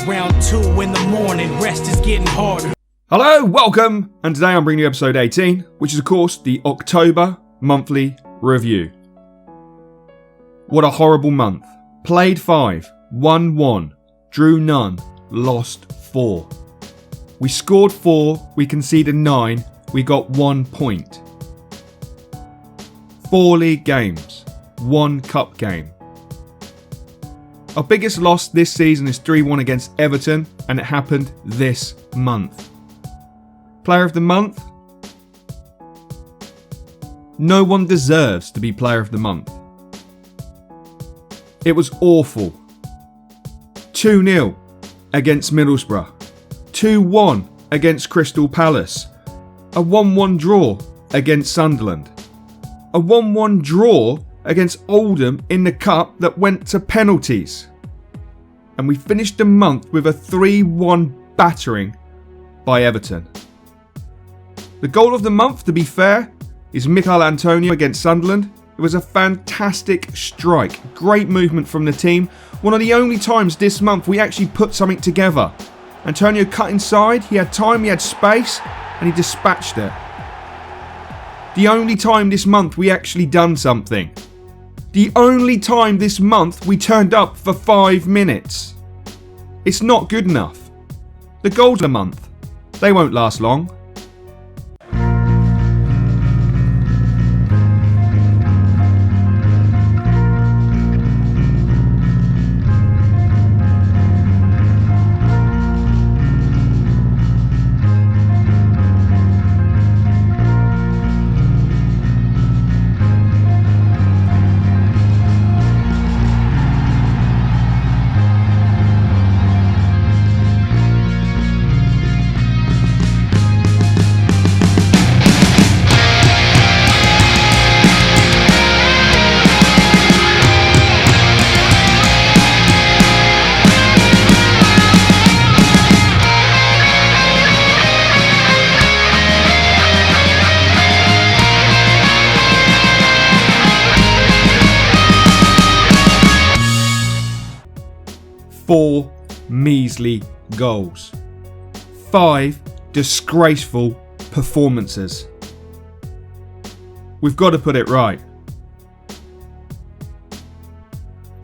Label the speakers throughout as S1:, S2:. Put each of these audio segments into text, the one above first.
S1: Around 2 in the morning, rest is getting harder.
S2: Hello, welcome, and today I'm bringing you episode 18, which is of course the October monthly review. What a horrible month. Played 5, won 1, drew none, lost 4. We scored 4, we conceded 9, we got 1 point. 4 league games, 1 cup game. Our biggest loss this season is 3-1 against Everton, and it happened this month. Player of the month? No one deserves to be player of the month. It was awful. 2-0 against Middlesbrough. 2-1 against Crystal Palace. A 1-1 draw against Sunderland. A 1-1 draw against Oldham in the cup that went to penalties. And we finished the month with a 3-1 battering by Everton. The goal of the month, to be fair, is Michail Antonio against Sunderland. It was a fantastic strike. Great movement from the team. One of the only times this month we actually put something together. Antonio cut inside, he had time, he had space, and he dispatched it. The only time this month we actually done something. The only time this month we turned up for 5 minutes. It's not good enough. The goals of the month, they won't last long. Four measly goals. 5 disgraceful performances. We've got to put it right.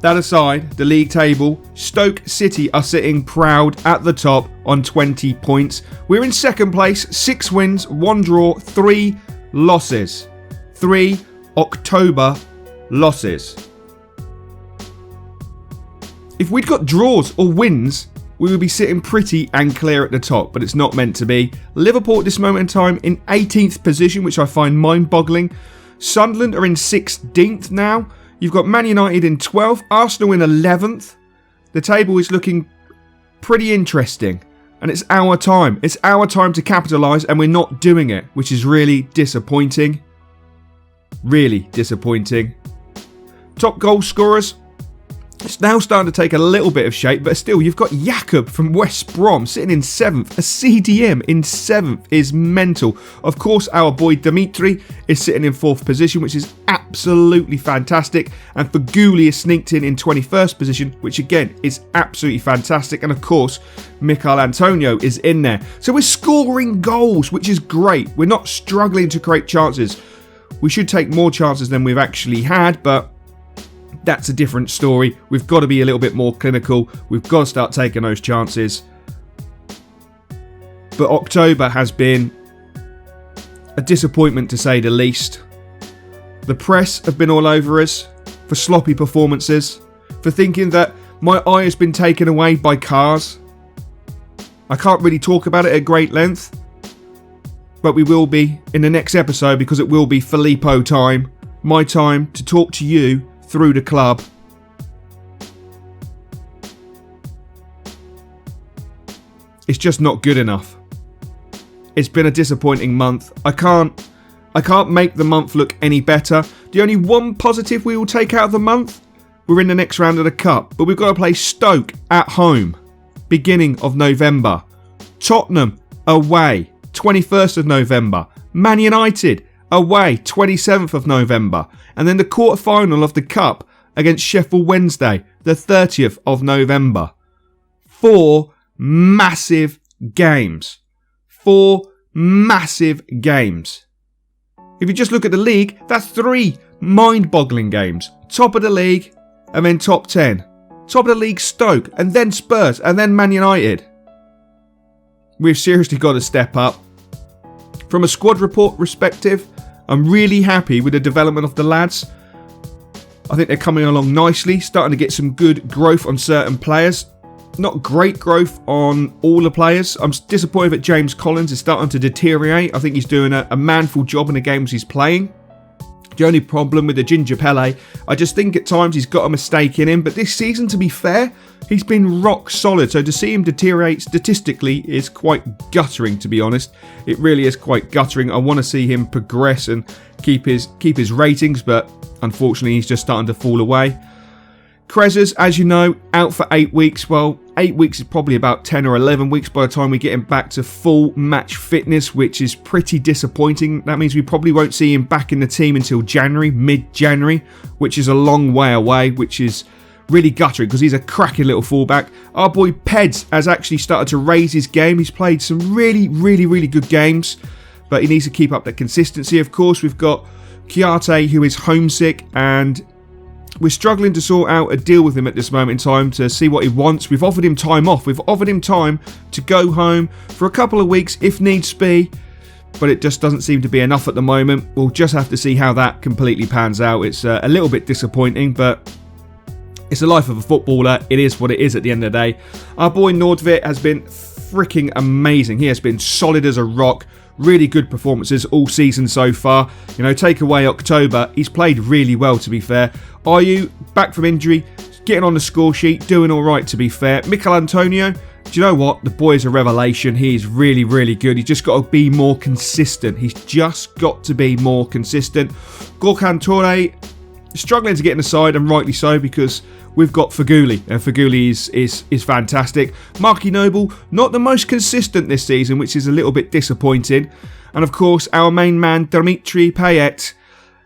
S2: That aside, the league table, Stoke City are sitting proud at the top on 20 points. We're in second place, 6 wins, 1 draw, 3 losses. 3 October losses. If we'd got draws or wins, we would be sitting pretty and clear at the top, but it's not meant to be. Liverpool at this moment in time in 18th position, which I find mind-boggling. Sunderland are in 16th now. You've got Man United in 12th, Arsenal in 11th. The table is looking pretty interesting, and it's our time. It's our time to capitalise, and we're not doing it, which is really disappointing. Really disappointing. Top goal scorers. It's now starting to take a little bit of shape, but still, you've got Jakob from West Brom sitting in 7th. A CDM in 7th is mental. Of course, our boy Dimitri is sitting in 4th position, which is absolutely fantastic. And Faguli is sneaked in 21st position, which again is absolutely fantastic. And of course, Michail Antonio is in there. So we're scoring goals, which is great. We're not struggling to create chances. We should take more chances than we've actually had, but that's a different story. We've got to be a little bit more clinical. We've got to start taking those chances. But October has been a disappointment to say the least. The press have been all over us for sloppy performances, for thinking that my eye has been taken away by cars. I can't really talk about it at great length, but we will be in the next episode because it will be Filippo time. My time to talk to you through the club. It's just not good enough. It's been a disappointing month. I can't make the month look any better. The only one positive we will take out of the month, we're in the next round of the cup, but we've got to play Stoke at home, beginning of November. Tottenham away, 21st of November. Man United away, 27th of November. And then the quarter-final of the Cup against Sheffield Wednesday, the 30th of November. 4 massive games. 4 massive games. If you just look at the league, that's 3 mind-boggling games. Top of the league, and then top 10. Top of the league, Stoke, and then Spurs, and then Man United. We've seriously got to step up. From a squad report perspective, I'm really happy with the development of the lads. I think they're coming along nicely, starting to get some good growth on certain players. Not great growth on all the players. I'm disappointed that James Collins is starting to deteriorate. I think he's doing a manful job in the games he's playing. The only problem with the Ginger Pele, I just think at times he's got a mistake in him. But this season, to be fair, he's been rock solid. So to see him deteriorate statistically is quite guttering, to be honest. It really is quite guttering. I want to see him progress and keep his ratings, but unfortunately he's just starting to fall away. Krezers, as you know, out for 8 weeks. Well, 8 weeks is probably about 10 or 11 weeks by the time we get him back to full match fitness, which is pretty disappointing. That means we probably won't see him back in the team until January, mid-January, which is a long way away, which is really guttering because he's a cracking little fullback. Our boy Peds has actually started to raise his game. He's played some really good games, but he needs to keep up that consistency. Of course, we've got Kare, who is homesick, and we're struggling to sort out a deal with him at this moment in time to see what he wants. We've offered him time off. We've offered him time to go home for a couple of weeks if needs be, but it just doesn't seem to be enough at the moment. We'll just have to see how that completely pans out. It's a little bit disappointing, but it's the life of a footballer. It is what it is at the end of the day. Our boy Nordvik has been freaking amazing. He has been solid as a rock. Really good performances all season so far. You know, take away October, he's played really well, to be fair. Are you back from injury, getting on the score sheet, doing all right, to be fair. Mikel Antonio, do you know what? The boy is a revelation. He's really good. He's just got to be more consistent. He's just got to be more consistent. Gorkan Torre, struggling to get in the side, and rightly so, because we've got Faguli, and Faguli is fantastic. Marky Noble, not the most consistent this season, which is a little bit disappointing. And of course, our main man, Dimitri Payet,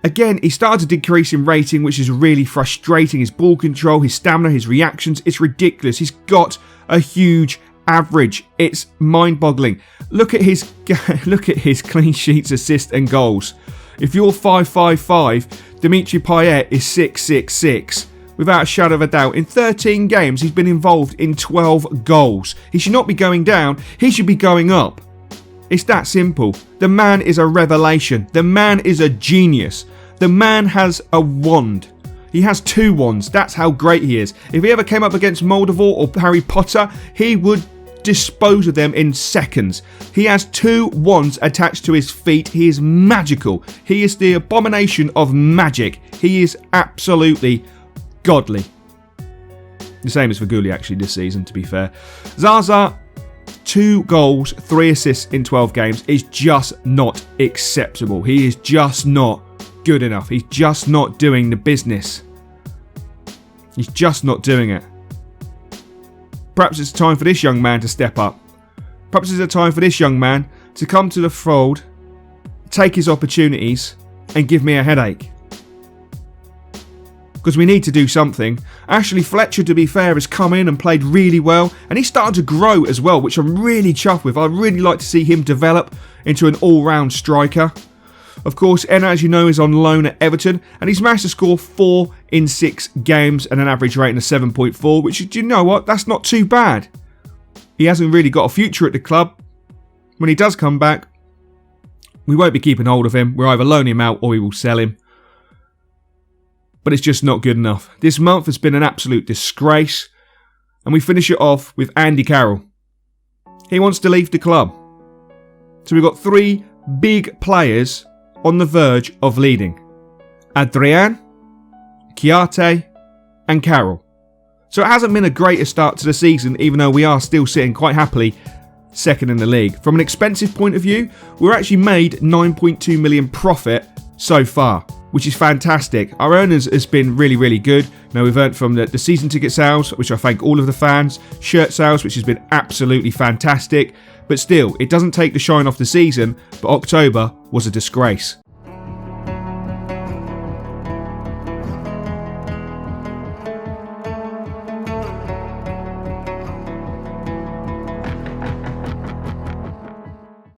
S2: again, he started to decrease in rating, which is really frustrating. His ball control, his stamina, his reactions, it's ridiculous. He's got a huge average. It's mind-boggling. Look at his clean sheets, assists and goals. If you're 555, Dimitri Payet is 666. Without a shadow of a doubt, in 13 games, he's been involved in 12 goals. He should not be going down. He should be going up. It's that simple. The man is a revelation. The man is a genius. The man has a wand. He has 2 wands. That's how great he is. If he ever came up against Moldavor or Harry Potter, he would dispose of them in seconds. He has 2 wands attached to his feet. He is magical. He is the abomination of magic. He is absolutely godly. The same as Faguli actually this season, to be fair. Zaza, 2 goals, 3 assists in 12 games is just not acceptable. He is just not good enough. He's just not doing the business. He's just not doing it. Perhaps it's time for this young man to step up. Perhaps it's a time for this young man to come to the fold, take his opportunities, and give me a headache. Because we need to do something. Ashley Fletcher, to be fair, has come in and played really well, and he's started to grow as well, which I'm really chuffed with. I'd really like to see him develop into an all-round striker. Of course, Enna, as you know, is on loan at Everton, and he's managed to score 4 in 6 games and an average rating of 7.4, which, do you know what? That's not too bad. He hasn't really got a future at the club. When he does come back, we won't be keeping hold of him. We'll either loan him out or we will sell him. But it's just not good enough. This month has been an absolute disgrace. And we finish it off with Andy Carroll. He wants to leave the club. So we've got 3 big players on the verge of leading. Adrian, Kare and Carroll. So it hasn't been a greater start to the season, even though we are still sitting quite happily second in the league. From an expensive point of view, we're actually made 9.2 million profit so far, which is fantastic. Our earnings has been really good. Now, we've earned from the season ticket sales, which I thank all of the fans, shirt sales, which has been absolutely fantastic. But still, it doesn't take the shine off the season, but October was a disgrace.